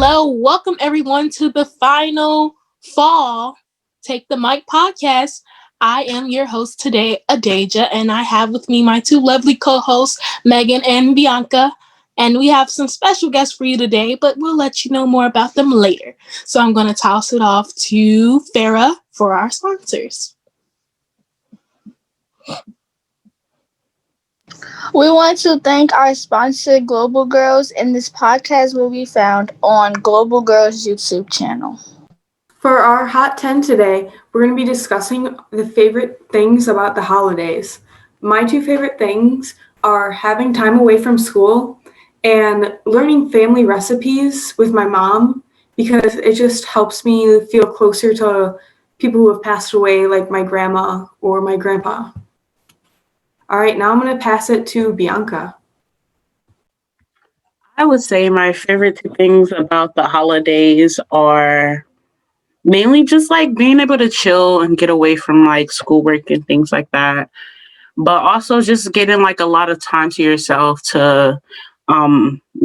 Hello, welcome everyone to the final fall Take the Mic podcast. I am your host today, Adeja, and I have with me my two lovely co-hosts, Megan and Bianca. And we have some special guests for you today, but we'll let you know more about them later. So I'm going to toss it off to Farah for our sponsors. We want to thank our sponsor, Global Girls, and this podcast will be found on Global Girls YouTube channel. For our Hot 10 today, we're going to be discussing the favorite things about the holidays. My two favorite things are having time away from school and learning family recipes with my mom because it just helps me feel closer to people who have passed away, like my grandma or my grandpa. All right, now I'm going to pass it to Bianca. I would say my favorite two things about the holidays are mainly just like being able to chill and get away from like schoolwork and things like that. But also just getting like a lot of time to yourself to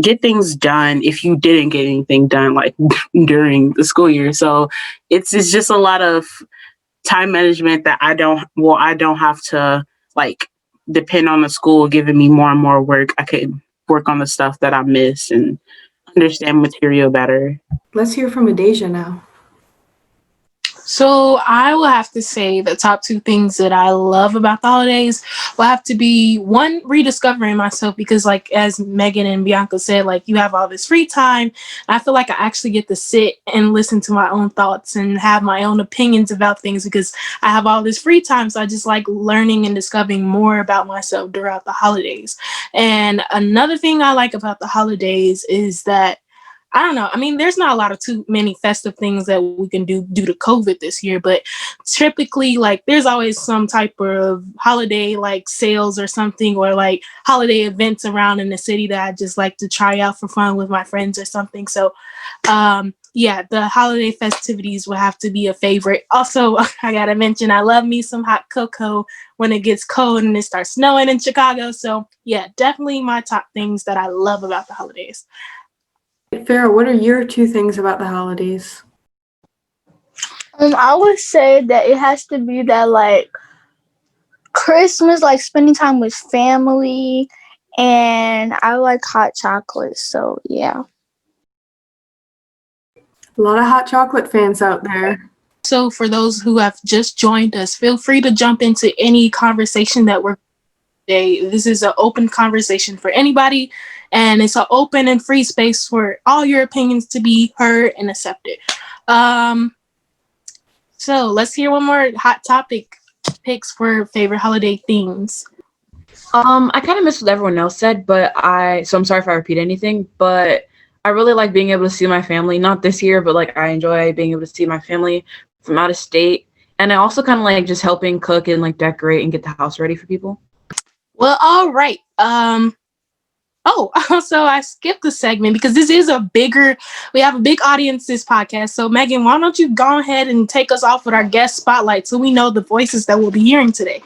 get things done if you didn't get anything done like during the school year. So it's just a lot of time management that I don't have to like depend on the school giving me more and more work. I could work on the stuff that I miss and understand material better. Let's hear from Adeja now. So I will have to say the top two things that I love about the holidays will have to be one, rediscovering myself because like as Megan and Bianca said, like you have all this free time. I feel like I actually get to sit and listen to my own thoughts and have my own opinions about things because I have all this free time. So I just like learning and discovering more about myself throughout the holidays. And another thing I like about the holidays is that I don't know. I mean, there's not a lot of too many festive things that we can do due to COVID this year, but typically, like, there's always some type of holiday, like, sales or something, or like holiday events around in the city that I just like to try out for fun with my friends or something. So, yeah, the holiday festivities will have to be a favorite. Also, I gotta mention, I love me some hot cocoa when it gets cold and it starts snowing in Chicago. So, yeah, definitely my top things that I love about the holidays. Farah, what are your two things about the holidays? I would say that it has to be that like Christmas, like spending time with family, and I like hot chocolate. So yeah. A lot of hot chocolate fans out there. So for those who have just joined us, feel free to jump into any conversation that we're today. This is an open conversation for anybody, and it's an open and free space for all your opinions to be heard and accepted. So let's hear one more hot topic picks for favorite holiday themes. I kind of missed what everyone else said, so I'm sorry if I repeat anything, but I really like being able to see my family, not this year, but like I enjoy being able to see my family from out of state. And I also kind of like just helping cook and like decorate and get the house ready for people. Well, all right. Also, I skipped the segment because this is we have a big audience this podcast. So, Megan, why don't you go ahead and take us off with our guest spotlight so we know the voices that we'll be hearing today.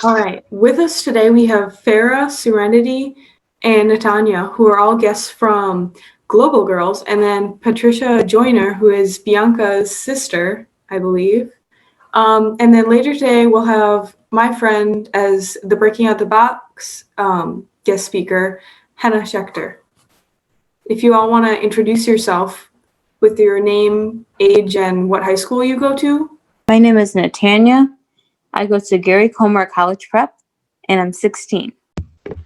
All right. With us today, we have Farah, Serenity, and Natanya, who are all guests from Global Girls, and then Patricia Joyner, who is Bianca's sister, I believe. And then later today, we'll have my friend as the Breaking Out the Box guest speaker, Hannah Schechter. If you all want to introduce yourself with your name, age, and what high school you go to. My name is Natanya. I go to Gary Comar College Prep, and I'm 16.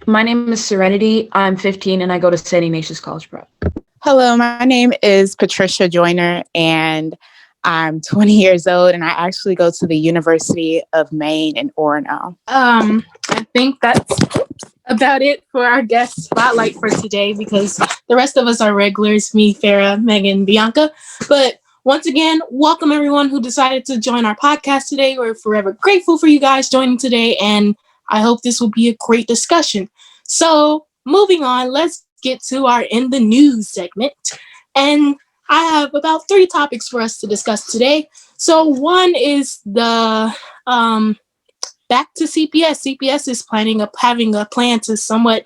My name is Serenity. I'm 15, and I go to St. Ignatius College Prep. Hello, my name is Patricia Joyner, and I'm 20 years old, and I actually go to the University of Maine in Orono. I think that's about it for our guest spotlight for today because the rest of us are regulars, me, Farah, Megan, Bianca. But once again, welcome everyone who decided to join our podcast today. We're forever grateful for you guys joining today, and I hope this will be a great discussion. So moving on, let's get to our In the News segment. And I have about 3 topics for us to discuss today. So one is the back to CPS. CPS is having a plan to somewhat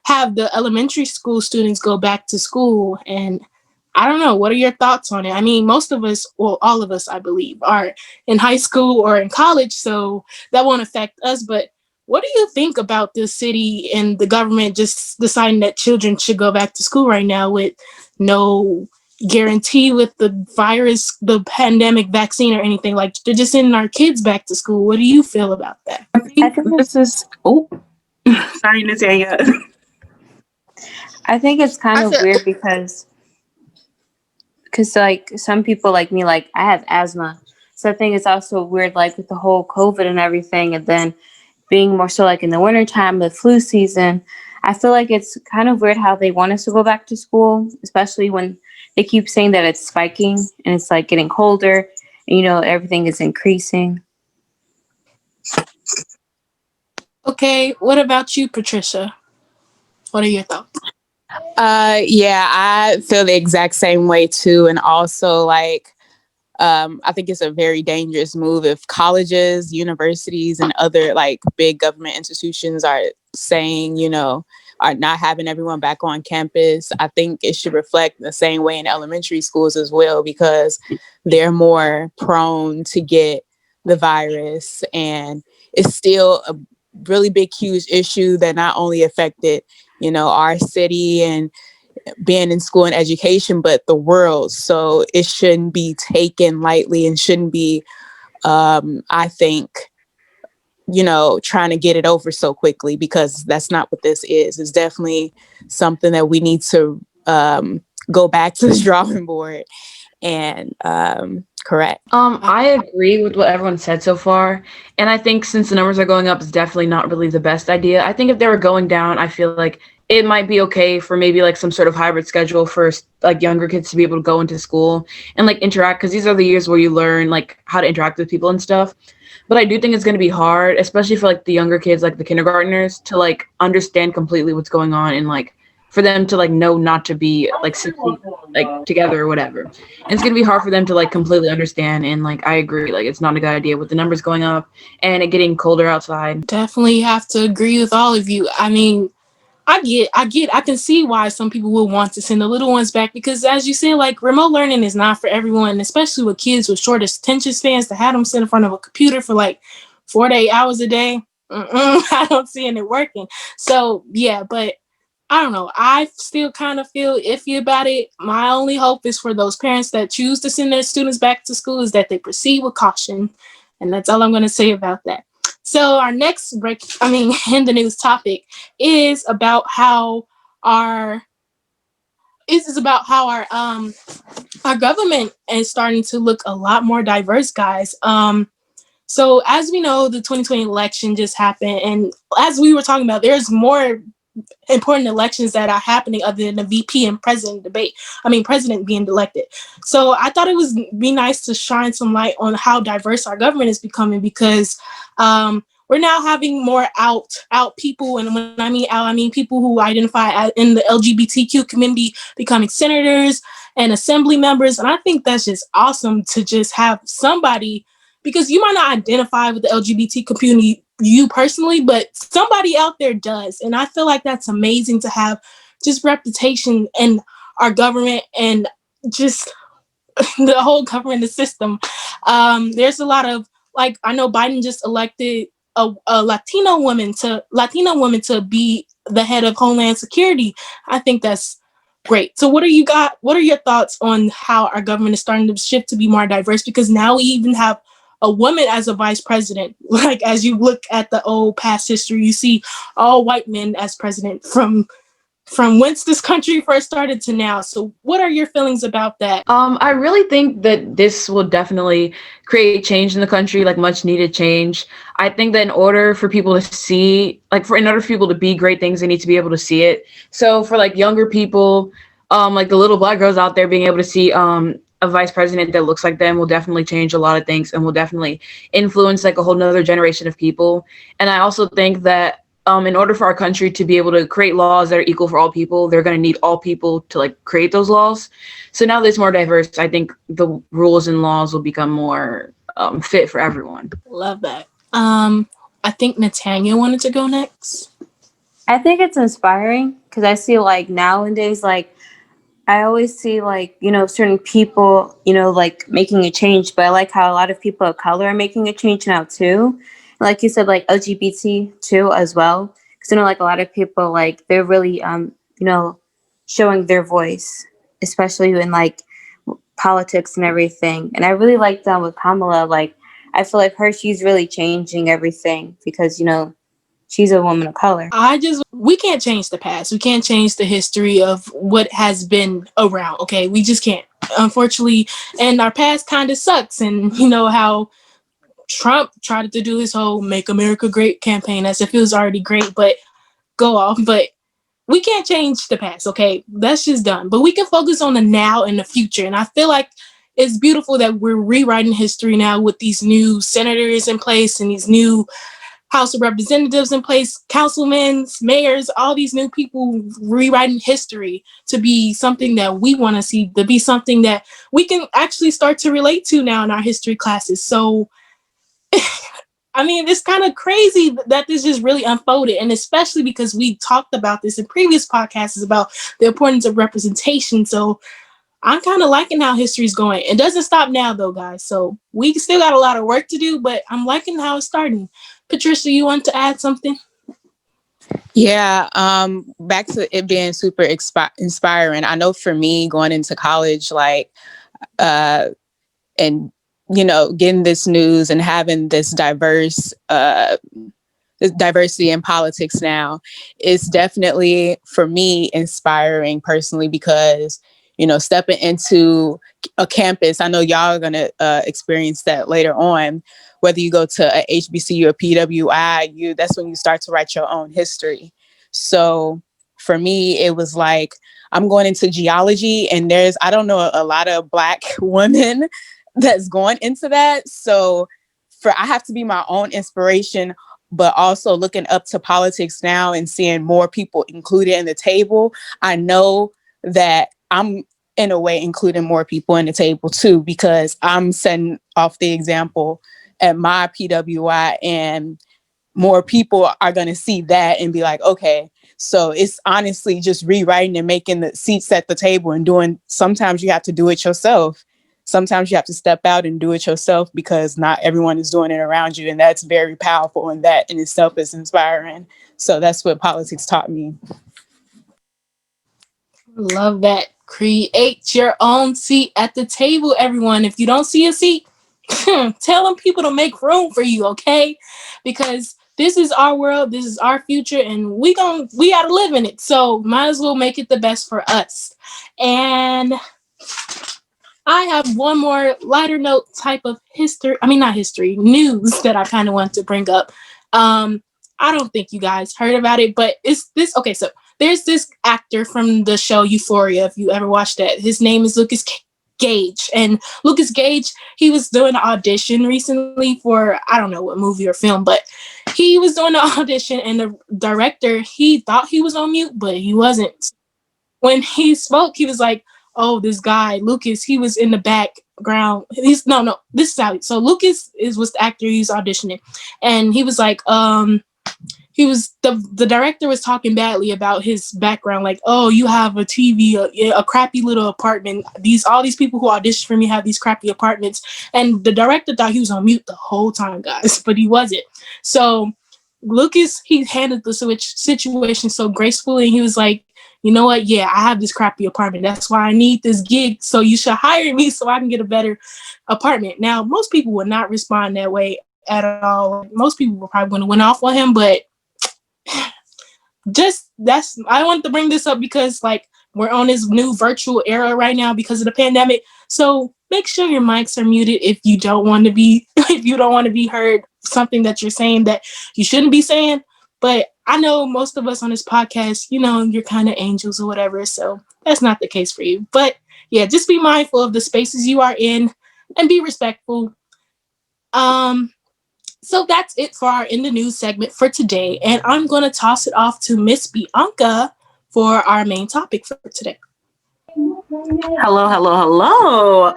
have the elementary school students go back to school. And I don't know, what are your thoughts on it? I mean, most of us, well, all of us, I believe, are in high school or in college, so that won't affect us. But what do you think about the city and the government just deciding that children should go back to school right now with no guarantee with the virus, the pandemic vaccine, or anything? Like, they're just sending our kids back to school. What do you feel about that? I I think think this is sorry, Natanya. I think it's kind I of feel weird because like some people like me, like I have asthma, so I think it's also weird, like with the whole COVID and everything, and then being more so like in the wintertime, the flu season. I feel like it's kind of weird how they want us to go back to school, especially when they keep saying that it's spiking and it's like getting colder and everything is increasing. Okay, what about you, Patricia? What are your thoughts? yeah, I feel the exact same way too. And also like I think it's a very dangerous move if colleges, universities, and other like big government institutions are saying, are not having everyone back on campus. I think it should reflect the same way in elementary schools as well, because they're more prone to get the virus. And it's still a really big, huge issue that not only affected, our city and being in school and education, but the world. So it shouldn't be taken lightly and shouldn't be, I think, trying to get it over so quickly, because that's not what this is. It's definitely something that we need to go back to the drawing board and correct. I agree with what everyone said so far, and I think since the numbers are going up, it's definitely not really the best idea. I think if they were going down, I feel like it might be okay for maybe like some sort of hybrid schedule for like younger kids to be able to go into school and like interact, because these are the years where you learn like how to interact with people and stuff. But I do think it's going to be hard, especially for like the younger kids, like the kindergartners, to like understand completely what's going on and like for them to like know not to be like simply like together or whatever. And it's gonna be hard for them to like completely understand. And like I agree, like it's not a good idea with the numbers going up and it getting colder outside. Definitely have to agree with all of you. I mean, I can see why some people will want to send the little ones back, because as you said, like, remote learning is not for everyone, especially with kids with short attention spans. To have them sit in front of a computer for like 4 to 8 hours a day, I don't see it working. So yeah, but I don't know. I still kind of feel iffy about it. My only hope is for those parents that choose to send their students back to school is that they proceed with caution. And that's all I'm going to say about that. So our next in the news topic is about how our our government is starting to look a lot more diverse, guys. So as we know, the 2020 election just happened, and as we were talking about, there's more important elections that are happening other than the VP and president debate. I mean, president being elected. So I thought it was be nice to shine some light on how diverse our government is becoming, because we're now having more out people, and when I mean out, I mean people who identify as in the LGBTQ community becoming senators and assembly members, and I think that's just awesome to just have somebody, because you might not identify with the LGBT community you personally, but somebody out there does. And I feel like that's amazing to have just reputation in our government and just the whole government system. There's a lot of, like, I know Biden just elected a Latino woman to be the head of Homeland Security. I think that's great. So what are your thoughts on how our government is starting to shift to be more diverse? Because now we even have a woman as a vice president. Like, as you look at the old past history, you see all white men as president from whence this country first started to now. So what are your feelings about that? I really think that this will definitely create change in the country, like much needed change. I think that in order for people to see, in order for people to be great things, they need to be able to see it. So for like younger people, like the little black girls out there, being able to see a vice president that looks like them will definitely change a lot of things and will definitely influence like a whole nother generation of people. And I also think that in order for our country to be able to create laws that are equal for all people, they're going to need all people to like create those laws. So now that it's more diverse, I think the rules and laws will become more fit for everyone. Love that. I think Natanya wanted to go next. I think it's inspiring because I see like nowadays, like I always see like, certain people, like making a change, but I like how a lot of people of color are making a change now too. Like you said, like LGBT too as well. Because like a lot of people, like they're really, showing their voice, especially in like politics and everything. And I really like that with Kamala. Like I feel like she's really changing everything because, she's a woman of color. We can't change the past. We can't change the history of what has been around. Okay. We just can't, unfortunately. And our past kind of sucks. And you know how Trump tried to do his whole Make America Great campaign as if it was already great, but go off. But we can't change the past. Okay. That's just done. But we can focus on the now and the future. And I feel like it's beautiful that we're rewriting history now with these new senators in place and these new House of Representatives in place, councilmen, mayors, all these new people rewriting history to be something that we want to see, to be something that we can actually start to relate to now in our history classes. So, I mean, it's kind of crazy that this just really unfolded. And especially because we talked about this in previous podcasts about the importance of representation. So I'm kind of liking how history's going. It doesn't stop now, though, guys. So we still got a lot of work to do, but I'm liking how it's starting. Patricia, you want to add something? Yeah, back to it being super inspiring. I know for me going into college, like, and getting this news and having this diversity in politics now is definitely for me inspiring personally because stepping into a campus, I know y'all are going to experience that later on, whether you go to a HBCU or PWI, that's when you start to write your own history. So for me, it was like I'm going into geology, and I don't know a lot of Black women that's going into that. So I have to be my own inspiration, but also looking up to politics now and seeing more people included in the table. I know that I'm in a way including more people in the table too, because I'm setting off the example at my PWI, and more people are going to see that and be like, okay, so it's honestly just rewriting and making the seats at the table and doing, sometimes you have to do it yourself. Sometimes you have to step out and do it yourself because not everyone is doing it around you. And that's very powerful. And that in itself is inspiring. So that's what politics taught me. Love that. Create your own seat at the table, everyone. If you don't see a seat, tell them people to make room for you, okay? Because this is our world, this is our future, and we gotta live in it. So might as well make it the best for us. And I have one more lighter note type of news that I kind of want to bring up. I don't think you guys heard about it, but it's this. Okay, so there's this actor from the show Euphoria. If you ever watched that, his name is Lucas Gage. And Lucas Gage, he was doing an audition recently for, I don't know what movie or film, but he was doing an audition, and the director, he thought he was on mute, but he wasn't. When he spoke, he was like, oh, this guy, Lucas, he was in the background. This is how, so Lucas was the actor he's auditioning. And he was like, the director was talking badly about his background, like, oh, you have a TV, a crappy little apartment. All these people who auditioned for me have these crappy apartments. And the director thought he was on mute the whole time, guys, but he wasn't. So Lucas, he handled the situation so gracefully, and he was like, you know what? Yeah, I have this crappy apartment. That's why I need this gig. So you should hire me so I can get a better apartment. Now, most people would not respond that way at all. Most people were probably going to went off on him, but I want to bring this up because like we're on this new virtual era right now because of the pandemic. So make sure your mics are muted if you don't want to be heard something that you're saying that you shouldn't be saying. But I know most of us on this podcast, you're kind of angels or whatever. So that's not the case for you. But yeah, just be mindful of the spaces you are in and be respectful. So that's it for our In the News segment for today. And I'm going to toss it off to Miss Bianca for our main topic for today. Hello.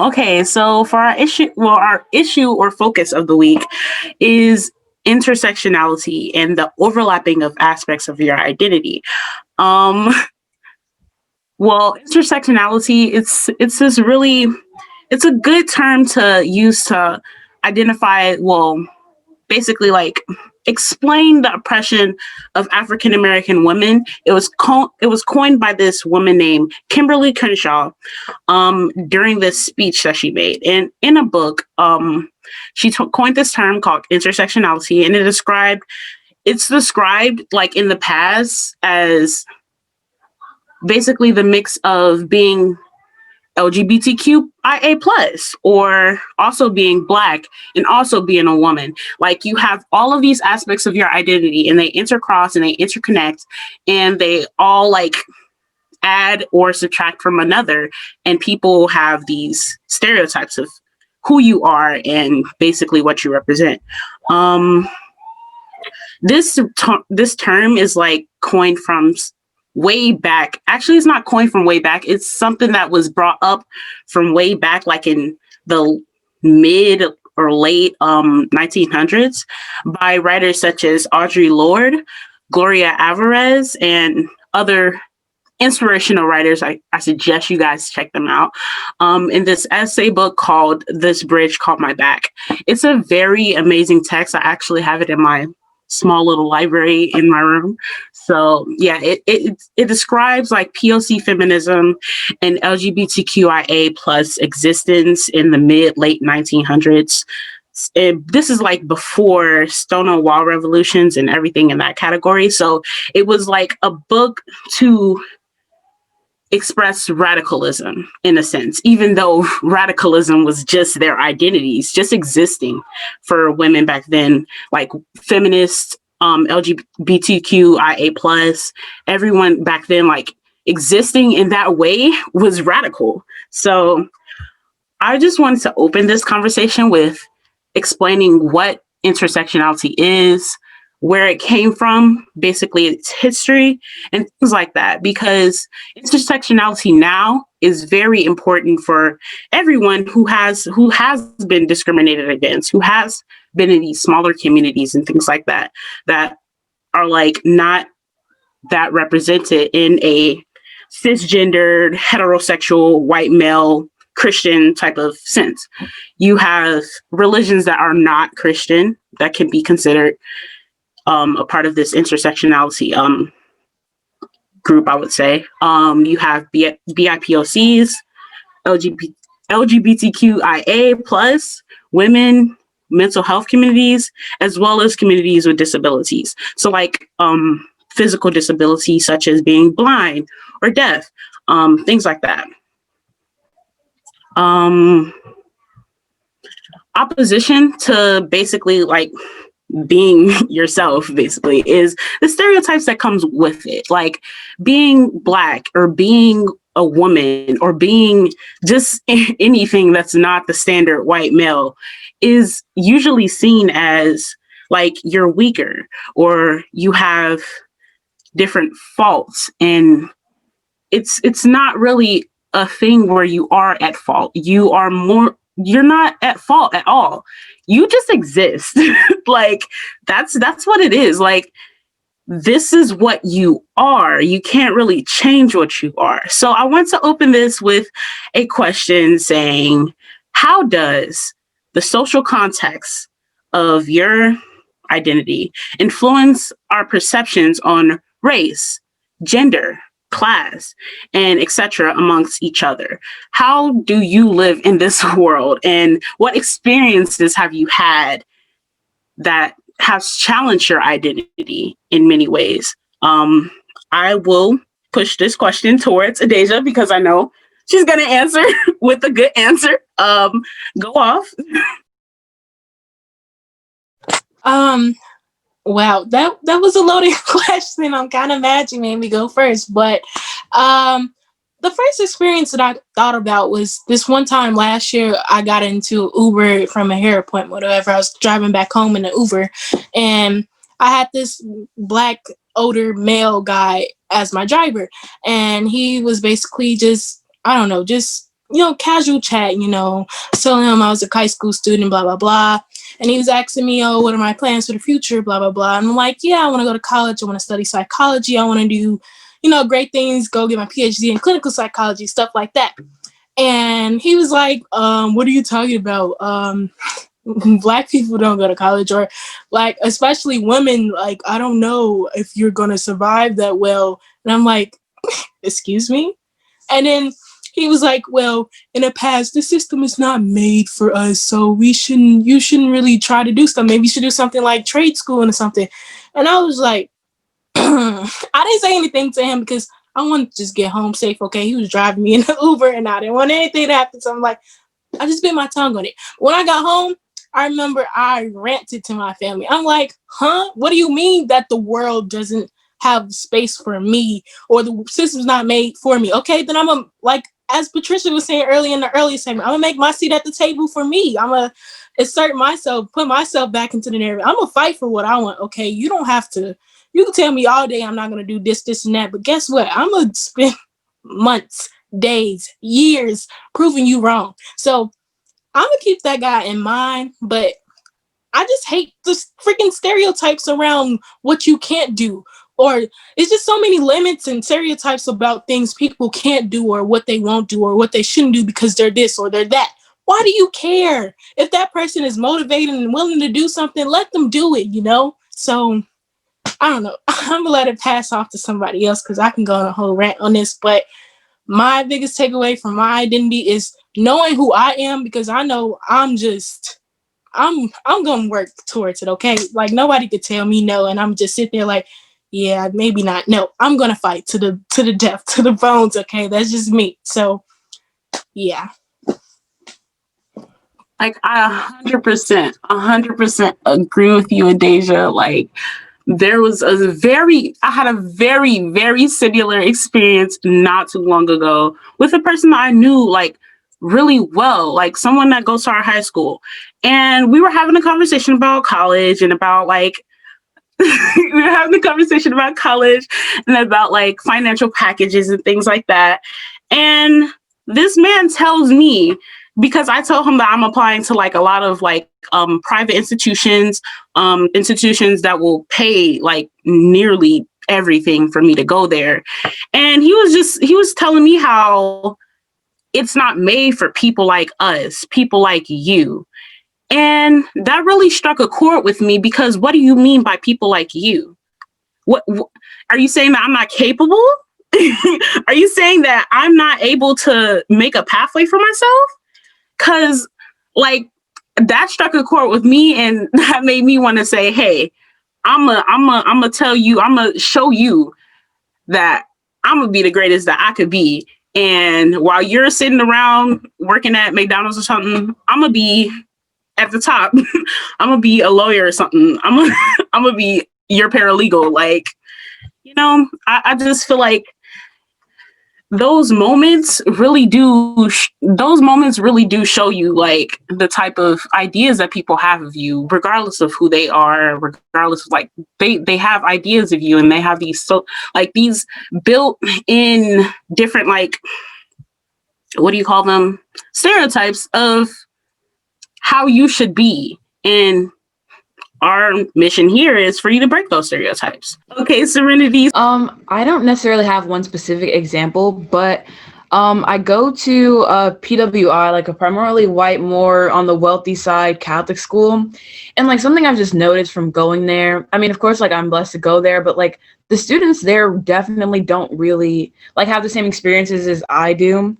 Okay, so for our issue or focus of the week is intersectionality and the overlapping of aspects of your identity. Um, well, intersectionality, it's this really, it's a good term to use to identify, well, basically like explain the oppression of African American women. It was coined by this woman named Kimberly Crenshaw during this speech that she made. And in a book, she coined this term called intersectionality, and it's described like in the past as basically the mix of being LGBTQIA plus, or also being Black and also being a woman. Like you have all of these aspects of your identity and they intercross and they interconnect and they all like add or subtract from another. And people have these stereotypes of who you are and basically what you represent. This term is like coined from way back. Actually, it's not coined from way back. It's something that was brought up from way back, like in the mid or late 1900s by writers such as Audre Lorde, Gloria Alvarez, and other inspirational writers. I suggest you guys check them out. In this essay book called This Bridge Called My Back. It's a very amazing text. I actually have it in my small little library in my room. So yeah, it describes like POC feminism and LGBTQIA plus existence in the late 1900s. This is like before Stonewall revolutions and everything in that category. So it was like a book to express radicalism in a sense, even though radicalism was just their identities, just existing for women back then, like feminists, LGBTQIA plus, everyone back then, like existing in that way was radical. So I just wanted to open this conversation with explaining what intersectionality is, where it came from, basically its history and things like that, because intersectionality now is very important for everyone who has been discriminated against, who has been in these smaller communities and things like that, that are like not that represented in a cisgendered, heterosexual, white male, Christian type of sense. You have religions that are not Christian that can be considered a part of this intersectionality group, I would say. You have BIPOCs, LGBTQIA plus, women, mental health communities, as well as communities with disabilities. So like physical disabilities such as being blind or deaf, things like that. Opposition to basically like being yourself basically is the stereotypes that comes with it, like being Black or being a woman or being just anything that's not the standard white male is usually seen as like you're weaker or you have different faults, and it's not really a thing where you are at fault. You're not at fault at all. You just exist. Like that's what it is. Like this is what you are. You can't really change what you are. So I want to open this with a question saying, how does the social context of your identity influence our perceptions on race, gender, class, and etc. amongst each other? How do you live in this world, and what experiences have you had that has challenged your identity in many ways? I will push this question towards Adasia because I know she's gonna answer with a good answer. Go off. Wow, that was a loaded question. I'm kind of mad you made me go first, but the first experience that I thought about was this one time last year. I got into Uber from a hair appointment, whatever. I was driving back home in the Uber, and I had this Black older male guy as my driver, and he was basically just, I don't know, just casual chat, telling him I was a high school student, blah blah blah. And he was asking me, oh, what are my plans for the future, blah, blah, blah. And I'm like, yeah, I want to go to college. I want to study psychology. I want to do, great things, go get my PhD in clinical psychology, stuff like that. And he was like, what are you talking about? Black people don't go to college, or like, especially women, like, I don't know if you're going to survive that well. And I'm like, excuse me? And then he was like, well, in the past, the system is not made for us, so you shouldn't really try to do stuff. Maybe you should do something like trade school or something. And I was like, I didn't say anything to him because I wanted to just get home safe. Okay, he was driving me in the Uber and I didn't want anything to happen. So I'm like, I just bit my tongue on it. When I got home, I remember I ranted to my family. I'm like, huh? What do you mean that the world doesn't have space for me, or the system's not made for me? Okay, then like, as Patricia was saying earlier in the earlier segment, I'm gonna make my seat at the table for me. I'm gonna assert myself, put myself back into the narrative. I'm gonna fight for what I want. Okay, you don't have to. You can tell me all day I'm not gonna do this, this, and that, but guess what? I'm gonna spend months, days, years proving you wrong. So I'm gonna keep that guy in mind, but I just hate the freaking stereotypes around what you can't do. Or it's just so many limits and stereotypes about things people can't do, or what they won't do, or what they shouldn't do because they're this or they're that. Why do you care? If that person is motivated and willing to do something, let them do it, So I don't know. I'm gonna let it pass off to somebody else because I can go on a whole rant on this. But my biggest takeaway from my identity is knowing who I am, because I know I'm gonna work towards it. Okay, like, nobody could tell me no, and I'm just sitting there like, yeah, maybe not. No, I'm gonna fight to the death, to the bones. Okay, that's just me. So yeah. Like, I 100% agree with you, Adasia. Like, I had a very, very similar experience not too long ago with a person that I knew, like, really well, like someone that goes to our high school. And we were having a conversation about college and about, like, we were having a conversation about college and about, like, financial packages and things like that. And this man tells me, because I told him that I'm applying to, like, a lot of, like, private institutions that will pay, like, nearly everything for me to go there. And he was telling me how it's not made for people like us, people like you. And that really struck a chord with me, because what do you mean by people like you? What are you saying, that I'm not capable? Are you saying that I'm not able to make a pathway for myself? Because, like, that struck a chord with me, and that made me want to say, hey, I'm gonna tell you, I'm gonna show you that I'm gonna be the greatest that I could be. And while you're sitting around working at McDonald's or something, I'm gonna be at the top. I'm gonna be a lawyer or something. I'm gonna be your paralegal. Like, I just feel like those moments really do show you, like, the type of ideas that people have of you, regardless of who they are, regardless of, like, they have ideas of you, and they have these these built in different, like, what do you call them, stereotypes of how you should be. And our mission here is for you to break those stereotypes. Okay, Serenity. I don't necessarily have one specific example, but I go to a PWI, like a primarily white, more on the wealthy side Catholic school. And, like, something I've just noticed from going there, I mean, of course, like, I'm blessed to go there, but, like, the students there definitely don't really, like, have the same experiences as I do.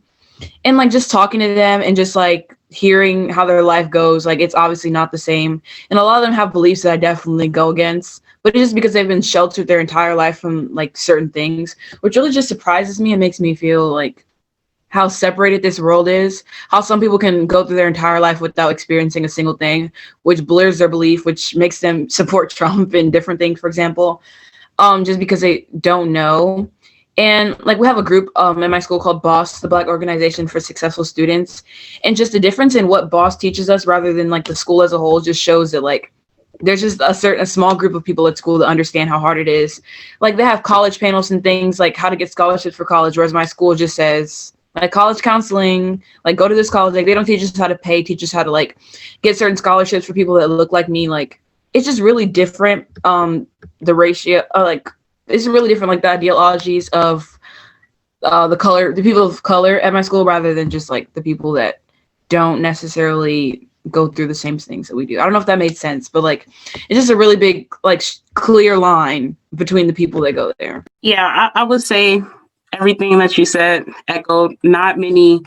And, like, just talking to them and just, like, hearing how their life goes, like, it's obviously not the same. And a lot of them have beliefs that I definitely go against, but it's just because they've been sheltered their entire life from, like, certain things, which really just surprises me and makes me feel like how separated this world is, how some people can go through their entire life without experiencing a single thing, which blurs their belief, which makes them support Trump and different things, for example, just because they don't know. And, like, we have a group in my school called BOSS, the Black Organization for Successful Students. And just the difference in what BOSS teaches us rather than, like, the school as a whole just shows that, like, there's just a small group of people at school that understand how hard it is. Like, they have college panels and things like how to get scholarships for college, whereas my school just says, like college counseling, like go to this college, like they don't teach us how to pay, teach us how to like get certain scholarships for people that look like me. Like it's just really different. The ratio, like it's really different, like the ideologies of the people of color at my school rather than just like the people that don't necessarily go through the same things that we do. I don't know if that made sense, but like it's just a really big like clear line between the people that go there. Yeah, I would say everything that you said echoed. Not many,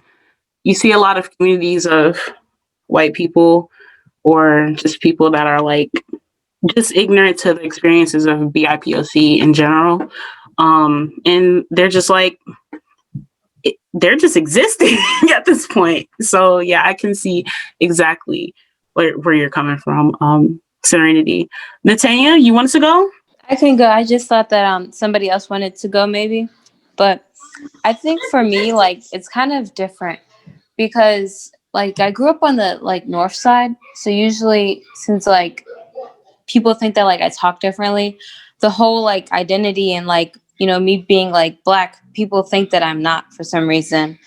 you see a lot of communities of white people or just people that are like just ignorant to the experiences of BIPOC in general. And they're just like, they're just existing at this point. So yeah, I can see exactly where you're coming from. Serenity. Natanya, you want us to go? I can go. I just thought that somebody else wanted to go maybe. But I think for me, like it's kind of different because like I grew up on the like north side. So usually since like people think that like I talk differently, the whole like identity and like, you know, me being like black, people think that I'm not for some reason.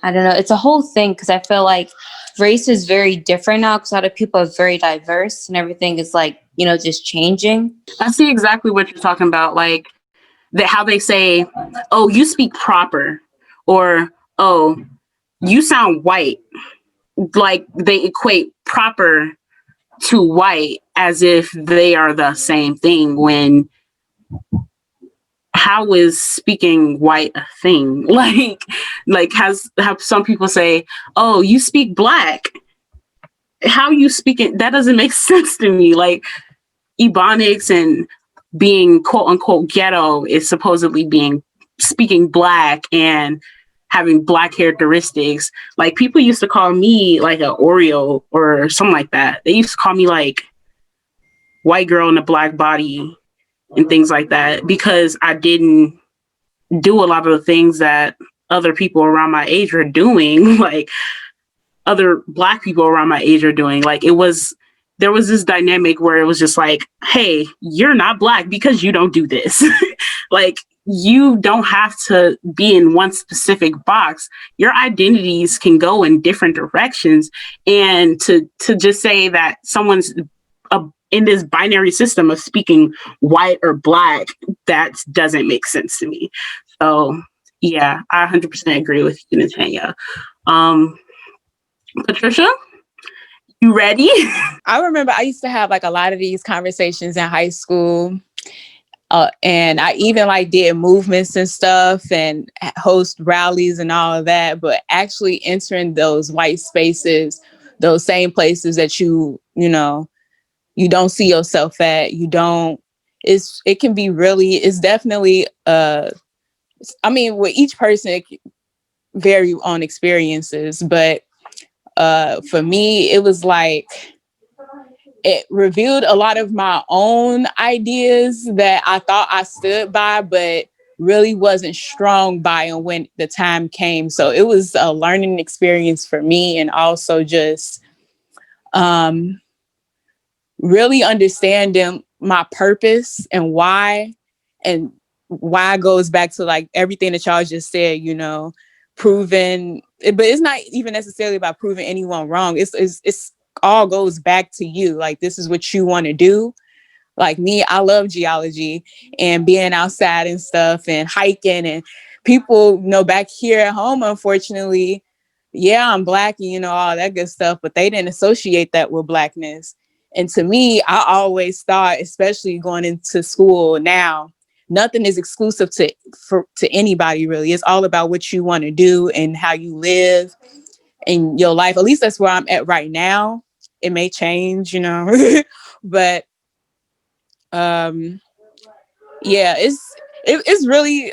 I don't know. It's a whole thing because I feel like race is very different now because a lot of people are very diverse and everything is like, you know, just changing. I see exactly what you're talking about. Like how they say, oh, you speak proper, or oh, you sound white. Like they equate proper to white as if they are the same thing, when how is speaking white a thing? Like have some people say, oh, you speak black. How you speak it? That doesn't make sense to me. Like Ebonics and being quote unquote ghetto is supposedly being speaking black and having black characteristics. Like people used to call me like an Oreo or something like that. They used to call me like white girl in a black body and things like that because I didn't do a lot of the things that other people around my age were doing, like other black people around my age are doing. Like there was this dynamic where it was just like, hey, you're not black because you don't do this. Like you don't have to be in one specific box. Your identities can go in different directions. And to just say that someone's in this binary system of speaking white or black, that doesn't make sense to me. So yeah, I 100% agree with you, Natanya. Patricia, you ready? I remember I used to have like a lot of these conversations in high school. And I even like did movements and stuff and host rallies and all of that. But actually entering those white spaces, those same places that you know, you don't see yourself at, it can be really, it's definitely, I mean, with each person, it can vary on experiences. But for me, it was like, it revealed a lot of my own ideas that I thought I stood by, but really wasn't strong by them when the time came. So it was a learning experience for me, and also just really understanding my purpose and why goes back to like everything that y'all just said, you know, proving, but it's not even necessarily about proving anyone wrong. It's all goes back to you. Like, this is what you want to do. Like me, I love geology and being outside and stuff and hiking, and people, you know, back here at home, unfortunately, yeah, I'm black and, you know, all that good stuff, but they didn't associate that with blackness. And to me, I always thought, especially going into school now, nothing is exclusive to anybody, really. It's all about what you want to do and how you live in your life. At least that's where I'm at right now. It may change, you know, but yeah, it's really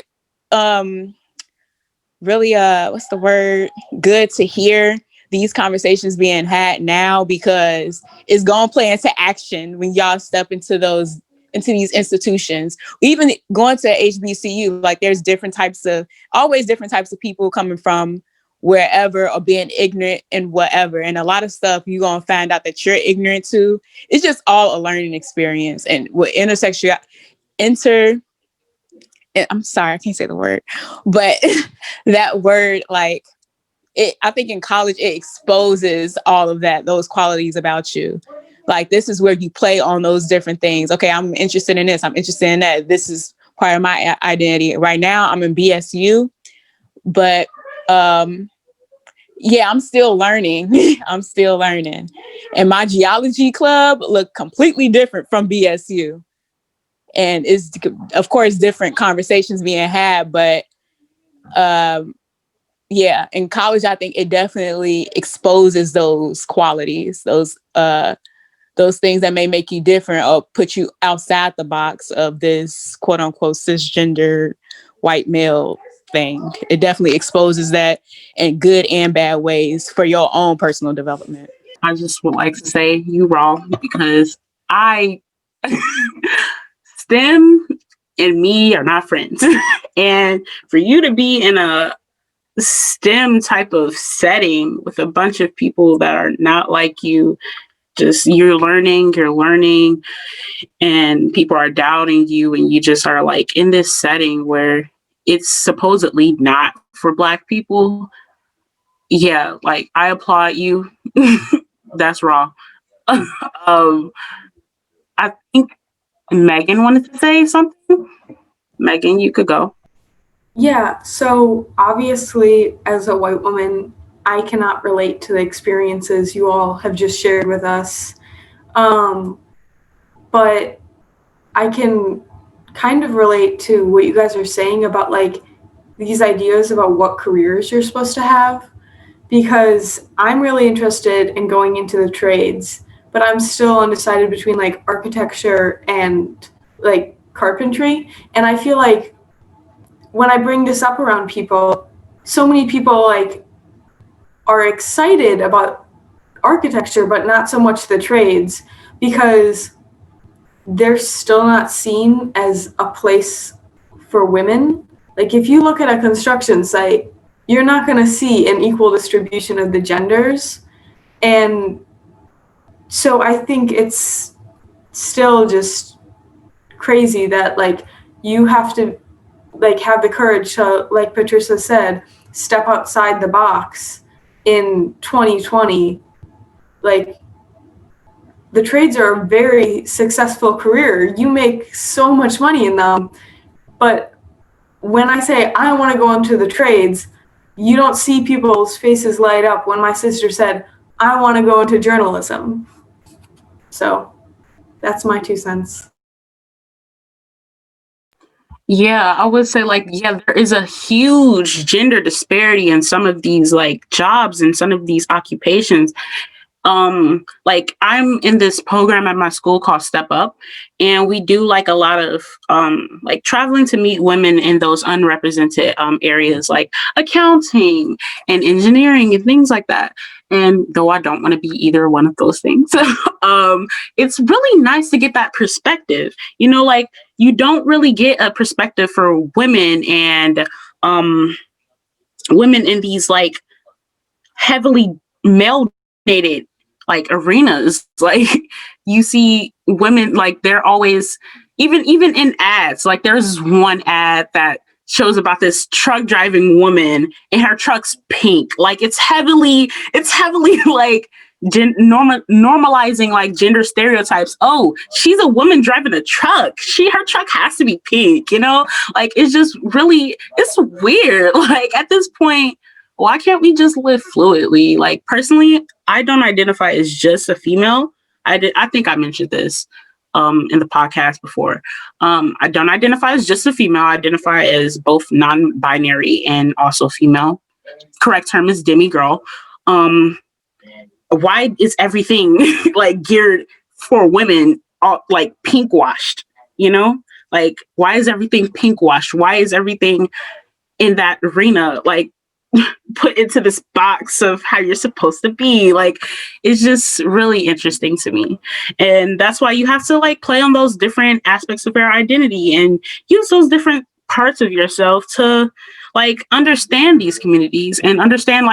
really what's the word, good to hear these conversations being had now, because it's gonna play into action when y'all step into these institutions. Even going to HBCU, like there's always different types of people coming from wherever or being ignorant and whatever, and a lot of stuff you're gonna find out that you're ignorant to. It's just all a learning experience. And with intersectionality, I'm sorry, I can't say the word, but that word, like, I think in college, it exposes all of those qualities about you. Like, this is where you play on those different things. Okay, I'm interested in this. I'm interested in that. This is part of my identity. Right now, I'm in BSU, but yeah, I'm still learning. I'm still learning. And my geology club looked completely different from BSU. And it's, of course, different conversations being had, but yeah, in college, I think it definitely exposes those qualities, those things that may make you different or put you outside the box of this quote unquote cisgender white male thing. It definitely exposes that in good and bad ways for your own personal development. I just would like to say you wrong because I STEM and me are not friends. And for you to be in a STEM type of setting with a bunch of people that are not like you, just you're learning, and people are doubting you, and you just are like in this setting where it's supposedly not for Black people. Yeah, like I applaud you. That's raw. I think Megan wanted to say something. Megan, you could go. Yeah, so obviously, as a white woman, I cannot relate to the experiences you all have just shared with us. But I can kind of relate to what you guys are saying about like these ideas about what careers you're supposed to have, because I'm really interested in going into the trades, but I'm still undecided between like architecture and like carpentry. And I feel like when I bring this up around people, so many people like are excited about architecture, but not so much the trades, because they're still not seen as a place for women. Like if you look at a construction site, you're not going to see an equal distribution of the genders. And so I think it's still just crazy that like you have to like have the courage to, like Patricia said, step outside the box in 2020. Like the trades are a very successful career. You make so much money in them. But when I say I want to go into the trades, you don't see people's faces light up when my sister said, I want to go into journalism. So that's my 2 cents. Yeah, I would say like, yeah, there is a huge gender disparity in some of these like jobs and some of these occupations. Like I'm in this program at my school called Step Up, and we do like a lot of like traveling to meet women in those unrepresented areas like accounting and engineering and things like that. And though I don't want to be either one of those things, it's really nice to get that perspective. You know, like you don't really get a perspective for women and women in these like heavily male dominated like arenas. Like you see women like they're always even in ads. Like there's one ad that shows about this truck driving woman and her truck's pink. Like it's heavily like normalizing like gender stereotypes. Oh, she's a woman driving a truck. Her truck has to be pink, you know? Like it's just really it's weird. Like at this point, why can't we just live fluidly? Like personally, I don't identify as just a female. I think I mentioned this in the podcast before. I don't identify as just a female. I identify as both non-binary and also female. Correct term is demigirl. Why is everything like geared for women all, like pink washed? You know, like why is everything pink washed? Why is everything in that arena like put into this box of how you're supposed to be? Like it's just really interesting to me, and that's why you have to like play on those different aspects of your identity and use those different parts of yourself to like understand these communities and understand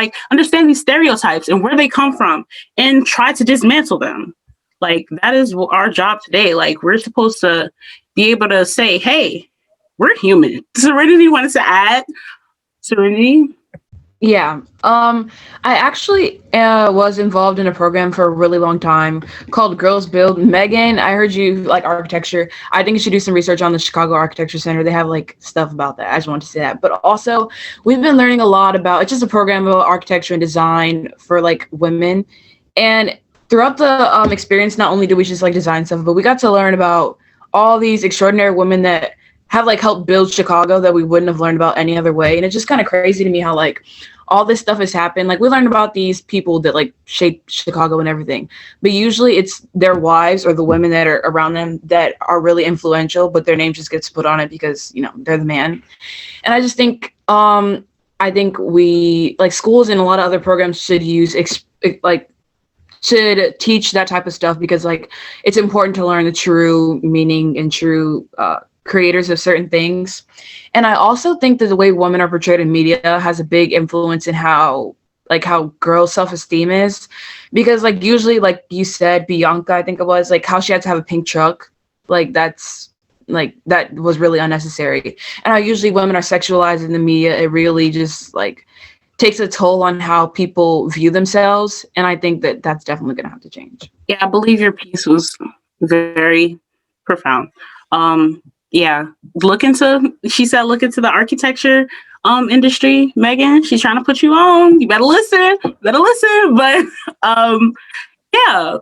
these stereotypes and where they come from and try to dismantle them. Like that is our job today. Like we're supposed to be able to say, hey, we're human. Serenity wanted to add. Serenity? Yeah. I actually was involved in a program for a really long time called Girls Build. Megan, I heard you like architecture. I think you should do some research on the Chicago Architecture Center. They have like stuff about that. I just wanted to say that. But also, we've been learning a lot about, it's just a program about architecture and design for like women. And throughout the experience, not only did we just like design stuff, but we got to learn about all these extraordinary women that have like helped build Chicago that we wouldn't have learned about any other way. And it's just kind of crazy to me how like all this stuff has happened. Like we learned about these people that like shaped Chicago and everything, but usually it's their wives or the women that are around them that are really influential, but their name just gets put on it because, you know, they're the man. And I just think, I think we like schools and a lot of other programs should use should teach that type of stuff because like it's important to learn the true meaning and true creators of certain things. And I also think that the way women are portrayed in media has a big influence in how girls' self-esteem is, because like usually, like you said, Bianca, I think it was, like how she had to have a pink truck, like that's like that was really unnecessary. And how usually women are sexualized in the media, it really just like takes a toll on how people view themselves. And I think that that's definitely going to have to change. Yeah, I believe your piece was very profound. Yeah, she said look into the architecture industry, Megan. She's trying to put you on. You better listen. But yeah,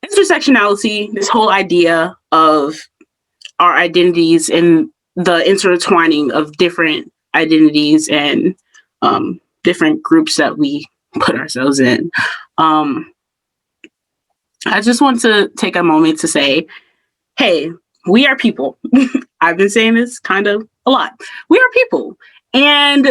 intersectionality, this whole idea of our identities and the intertwining of different identities and different groups that we put ourselves in. I just want to take a moment to say, hey, we are people. I've been saying this kind of a lot. We are people. And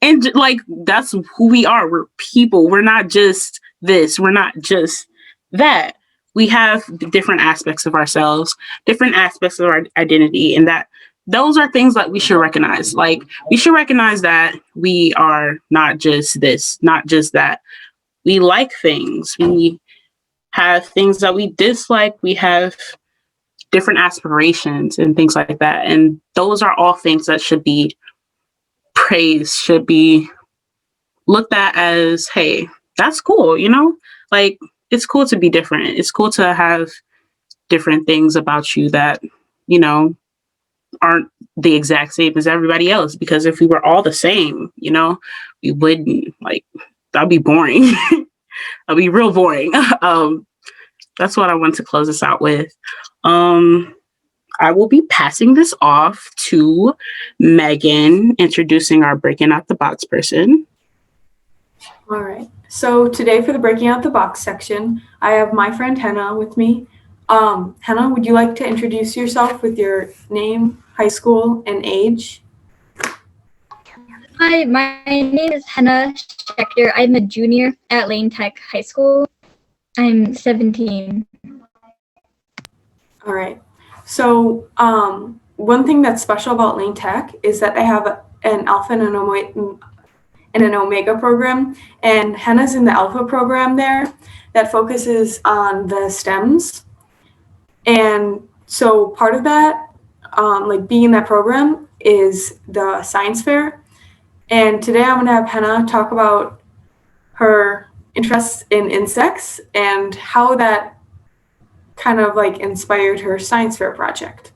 and like that's who we are. We're people. We're not just this. We're not just that. We have different aspects of ourselves, different aspects of our identity, and that those are things that we should recognize. Like we should recognize that we are not just this, not just that. We like things. We have things that we dislike. We have different aspirations and things like that. And those are all things that should be praised, should be looked at as, hey, that's cool, you know? Like, it's cool to be different. It's cool to have different things about you that, you know, aren't the exact same as everybody else. Because if we were all the same, you know, we wouldn't, like, that'd be boring. That'd be real boring. That's what I want to close this out with. I will be passing this off to Megan, introducing our Breaking Out the Box person. All right. So today for the Breaking Out the Box section, I have my friend Hannah with me. Hannah, would you like to introduce yourself with your name, high school, and age? Hi, my name is Hannah Schechter. I'm a junior at Lane Tech High School. I'm 17. All right. So one thing that's special about Lane Tech is that they have an Alpha and an Omega program, and Hannah's in the Alpha program there that focuses on the STEMs. And so part of that, like being in that program, is the science fair. And today I'm going to have Hannah talk about her interests in insects and how that kind of like inspired her science fair project.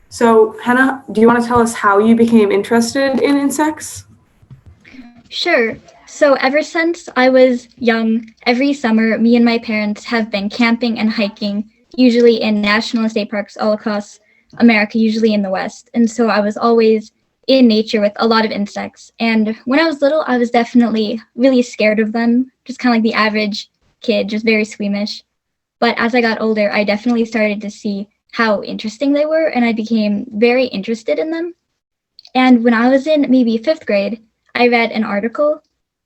So Hannah, do you want to tell us how you became interested in insects? Sure. So ever since I was young, every summer, me and my parents have been camping and hiking, usually in national and state parks all across America, usually in the West. And so I was always in nature with a lot of insects. And when I was little, I was definitely really scared of them, just kind of like the average kid, just very squeamish. But as I got older, I definitely started to see how interesting they were, and I became very interested in them. And when I was in maybe 5th grade, I read an article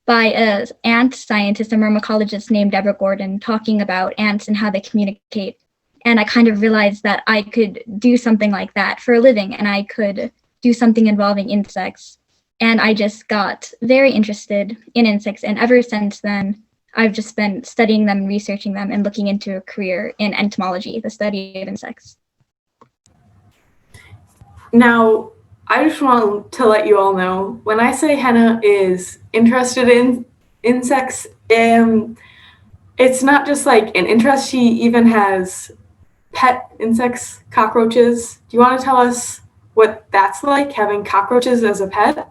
by an ant scientist, a myrmecologist named Deborah Gordon, talking about ants and how they communicate. And I kind of realized that I could do something like that for a living, and I could do something involving insects. And I just got very interested in insects, and ever since then, I've just been studying them, researching them, and looking into a career in entomology, the study of insects. Now, I just want to let you all know, when I say Henna is interested in insects, it's not just like an interest. She even has pet insects, cockroaches. Do you want to tell us what that's like, having cockroaches as a pet?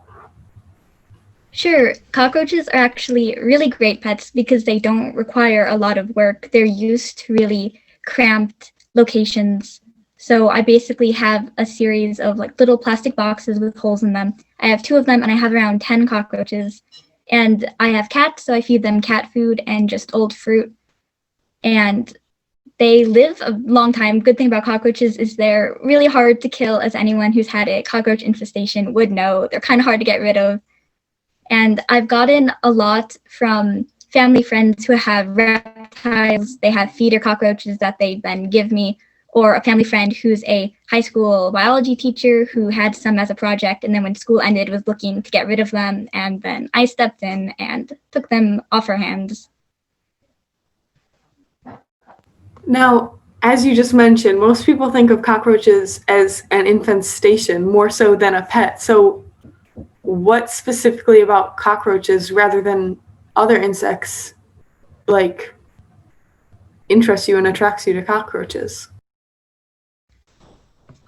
Sure, cockroaches are actually really great pets because they don't require a lot of work. They're used to really cramped locations. So I basically have a series of like little plastic boxes with holes in them. I have 2 of them and I have around 10 cockroaches. And I have cats, so I feed them cat food and just old fruit. And they live a long time. Good thing about cockroaches is they're really hard to kill, as anyone who's had a cockroach infestation would know. They're kind of hard to get rid of. And I've gotten a lot from family friends who have reptiles. They have feeder cockroaches that they then give me, or a family friend who's a high school biology teacher who had some as a project, and then when school ended was looking to get rid of them, and then I stepped in and took them off her hands. Now, as you just mentioned, most people think of cockroaches as an infestation more so than a pet. So what specifically about cockroaches rather than other insects like interests you and attracts you to cockroaches?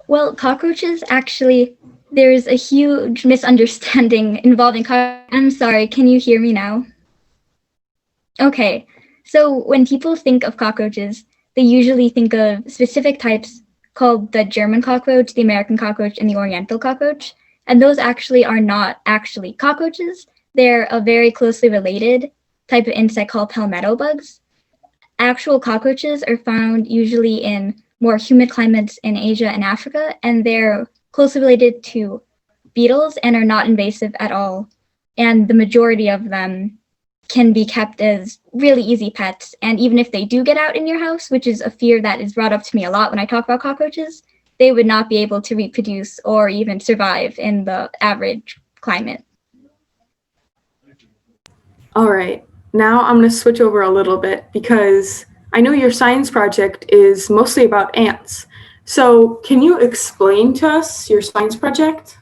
Well, cockroaches actually, there's a huge misunderstanding involving I'm sorry, can you hear me now? Okay, so when people think of cockroaches, they usually think of specific types called the German cockroach, the American cockroach, and the Oriental cockroach. And those actually are not actually cockroaches. They're a very closely related type of insect called palmetto bugs. Actual cockroaches are found usually in more humid climates in Asia and Africa, and they're closely related to beetles and are not invasive at all. And the majority of them can be kept as really easy pets. And even if they do get out in your house, which is a fear that is brought up to me a lot when I talk about cockroaches, they would not be able to reproduce or even survive in the average climate. All right, now I'm going to switch over a little bit because I know your science project is mostly about ants. So can you explain to us your science project?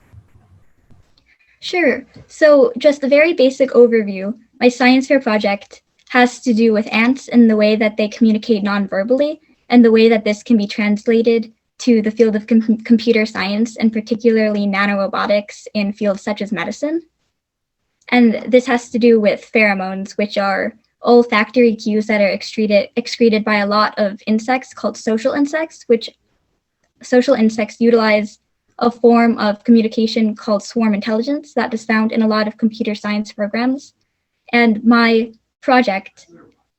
Sure. So just a very basic overview. My science fair project has to do with ants and the way that they communicate non-verbally and the way that this can be translated to the field of computer science, and particularly nanorobotics in fields such as medicine. And this has to do with pheromones, which are olfactory cues that are excreted by a lot of insects called social insects, which social insects utilize a form of communication called swarm intelligence that is found in a lot of computer science programs. And my project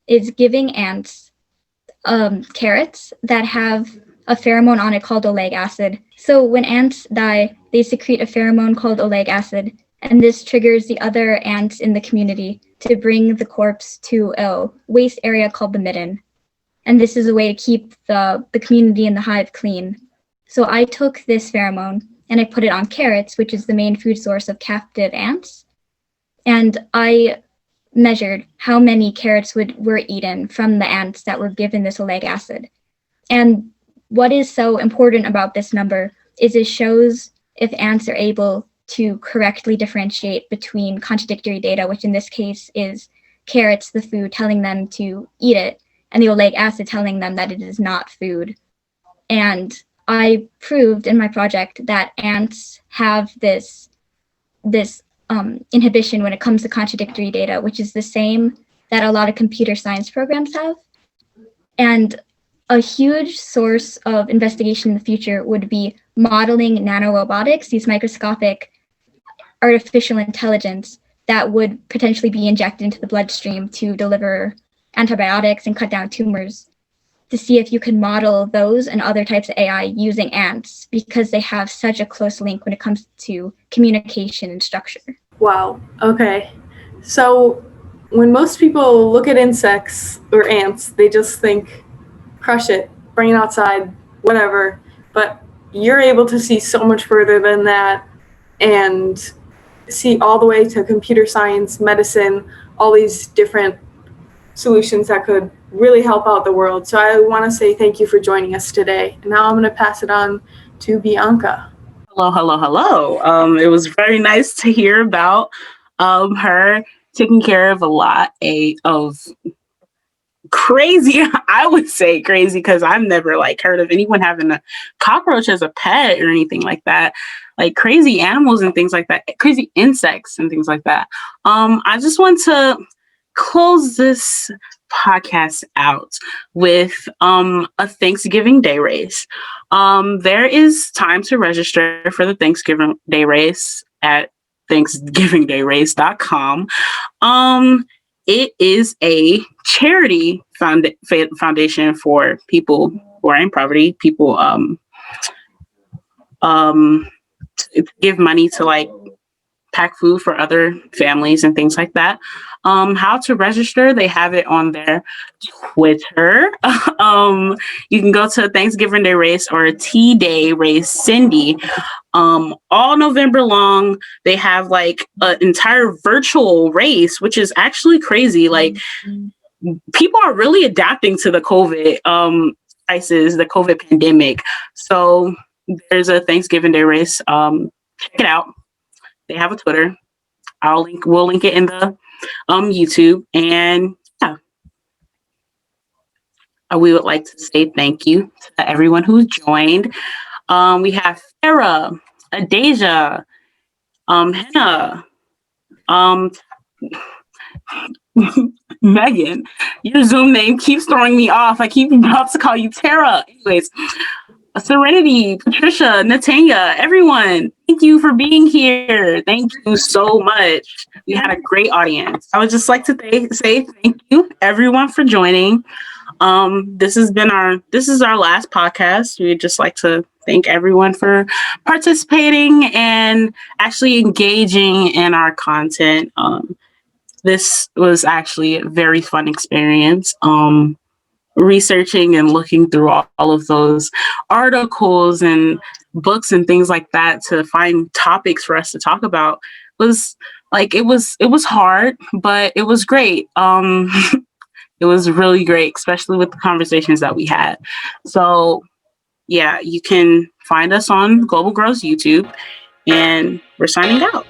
is giving ants carrots that have a pheromone on it called oleic acid. So when ants die, they secrete a pheromone called oleic acid, and this triggers the other ants in the community to bring the corpse to a waste area called the midden. And this is a way to keep the community and the hive clean. So I took this pheromone and I put it on carrots, which is the main food source of captive ants. And I measured how many carrots were eaten from the ants that were given this oleic acid. And what is so important about this number is it shows if ants are able to correctly differentiate between contradictory data, which in this case is carrots, the food, telling them to eat it, and the oleic acid telling them that it is not food. And I proved in my project that ants have this inhibition when it comes to contradictory data, which is the same that a lot of computer science programs have. And a huge source of investigation in the future would be modeling nanorobotics, these microscopic artificial intelligence that would potentially be injected into the bloodstream to deliver antibiotics and cut down tumors, to see if you can model those and other types of AI using ants, because they have such a close link when it comes to communication and structure. Wow, okay. So when most people look at insects or ants, they just think, crush it, bring it outside, whatever. But you're able to see so much further than that and see all the way to computer science, medicine, all these different solutions that could really help out the world. So I want to say thank you for joining us today. And now I'm going to pass it on to Bianca. Hello, hello, hello. It was very nice to hear about her taking care of a lot of crazy, I would say crazy, because I've never like heard of anyone having a cockroach as a pet or anything like that. Like crazy animals and things like that, crazy insects and things like that. I just want to close this podcast out with a Thanksgiving Day race. There is time to register for the Thanksgiving Day race at thanksgivingdayrace.com. It is a charity foundation for people who are in poverty, people to give money to like pack food for other families and things like that. How to register, they have it on their Twitter. You can go to Thanksgiving Day Race or T-Day Race Cindy. All November long, they have like an entire virtual race, which is actually crazy. Like people are really adapting to the COVID crisis, the COVID pandemic. So there's a Thanksgiving Day race. Check it out. They have a Twitter. We'll link it in the YouTube. And yeah, we would like to say thank you to everyone who's joined. We have Farah, Adasia, Henna, Megan. Your Zoom name keeps throwing me off. I keep about to call you Tara. Anyways, Serenity, Patricia, Natanya, everyone, thank you for being here. Thank you so much. We had a great audience. I would just like to say thank you, everyone, for joining. This is our last podcast. We'd just like to thank everyone for participating and actually engaging in our content. This was actually a very fun experience. Researching and looking through all of those articles and books and things like that to find topics for us to talk about was like it was hard, but it was great. It was really great, especially with the conversations that we had. So yeah, you can find us on Global Girls YouTube, and we're signing out.